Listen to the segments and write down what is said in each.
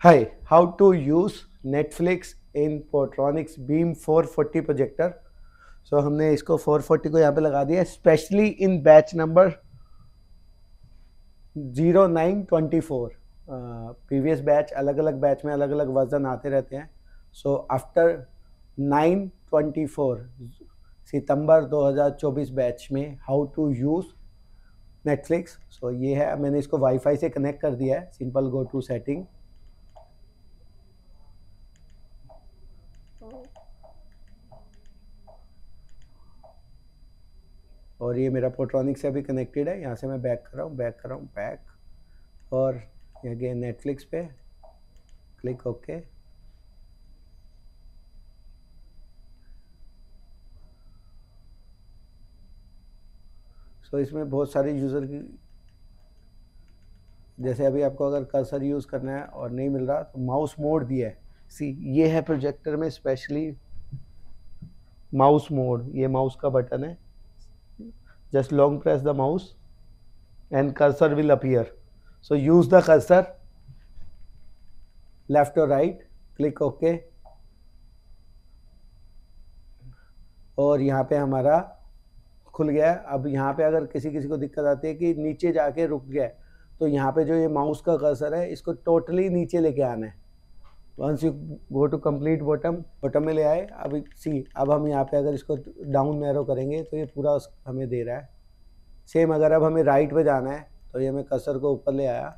Hi, how to use Netflix in Portronics Beam 440 projector. So हमने इसको 440 को यहाँ पे लगा दिया, specially in batch number 0924। Previous batch, अलग अलग बैच में अलग अलग वर्जन आते रहते हैं। सो आफ्टर 924 सितंबर 2024 बैच में हाउ टू यूज़ नेटफ्लिक्स। सो ये है, मैंने इसको वाईफाई से कनेक्ट कर दिया है। सिंपल गो टू सेटिंग, और ये मेरा पोट्रॉनिक से अभी कनेक्टेड है। यहाँ से मैं बैक कर रहा हूँ, बैक, और अगेन नेटफ्लिक्स पे क्लिक ओके। सो इसमें बहुत सारे यूज़र की, जैसे अभी आपको अगर कर्सर यूज़ करना है और नहीं मिल रहा तो माउस मोड दिया है। सी, ये है प्रोजेक्टर में स्पेशली माउस मोड। ये माउस का बटन है, just long press the mouse and cursor will appear. So use the cursor, left or right, click OK। और यहाँ पे हमारा खुल गया है। अब यहाँ पे अगर किसी को दिक्कत आती है कि नीचे जाके रुक गया है, तो यहाँ पे जो ये माउस का कर्सर है इसको टोटली नीचे लेके आना है। Once you go to complete bottom में ले आए। अब सी, अब हम यहाँ पे अगर इसको डाउन एरो करेंगे तो ये पूरा हमें दे रहा है। सेम अगर अब हमें राइट पे जाना है तो ये मैं कर्सर को ऊपर ले आया,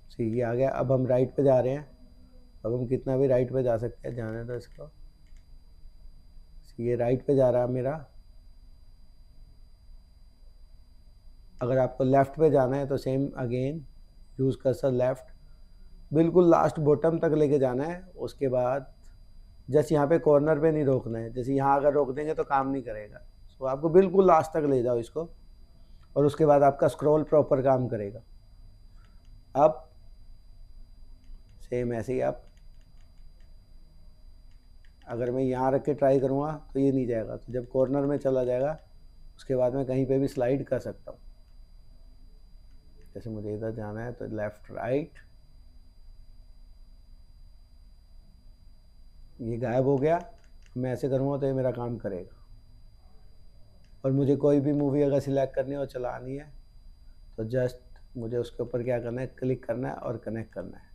सी ये आ गया। अब हम राइट पे जा रहे हैं। अब हम कितना भी राइट पे जा सकते हैं, जाने दो इसको। ये राइट पे जा रहा है मेरा। अगर आपको लेफ़्ट पे जाना है तो same again use cursor left, बिल्कुल लास्ट बॉटम तक लेके जाना है। उसके बाद जैसे यहाँ पे कॉर्नर पे नहीं रोकना है, जैसे यहाँ अगर रोक देंगे तो काम नहीं करेगा। सो आपको बिल्कुल लास्ट तक ले जाओ इसको, और उसके बाद आपका स्क्रॉल प्रॉपर काम करेगा। अब सेम ऐसे ही आप, अगर मैं यहाँ रख के ट्राई करूँगा तो ये नहीं जाएगा, तो जब कॉर्नर में चला जाएगा उसके बाद मैं कहीं पे भी स्लाइड कर सकता हूँ। जैसे मुझे इधर जाना है तो लेफ़्ट राइट, ये गायब हो गया। मैं ऐसे करूँगा तो ये मेरा काम करेगा। और मुझे कोई भी मूवी अगर सिलेक्ट करनी है और चलानी है तो जस्ट मुझे उसके ऊपर क्या करना है, क्लिक करना है और कनेक्ट करना है।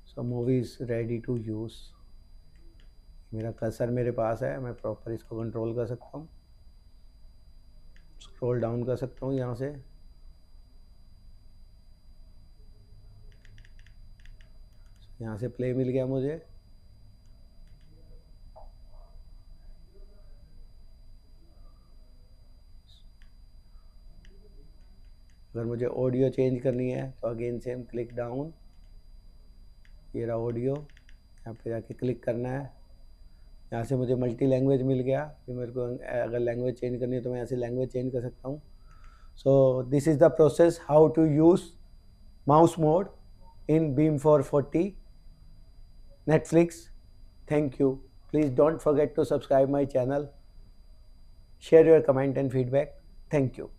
So movie is ready to use. मेरा कर्सर मेरे पास है, मैं प्रॉपर इसको कंट्रोल कर सकता हूँ, स्क्रॉल डाउन कर सकता हूँ यहाँ से। यहाँ से प्ले मिल गया मुझे। अगर मुझे ऑडियो चेंज करनी है तो अगेन सेम क्लिक डाउन, ये रहा ऑडियो, यहाँ पे जाके क्लिक करना है। यहाँ से मुझे मल्टी लैंग्वेज मिल गया, कि मेरे को अगर लैंग्वेज चेंज करनी है तो मैं ऐसे लैंग्वेज चेंज कर सकता हूँ। So this is the process how to use mouse mode in Beam 440 Netflix. Thank you. Please don't forget to subscribe my channel. Share your comment and feedback. Thank you.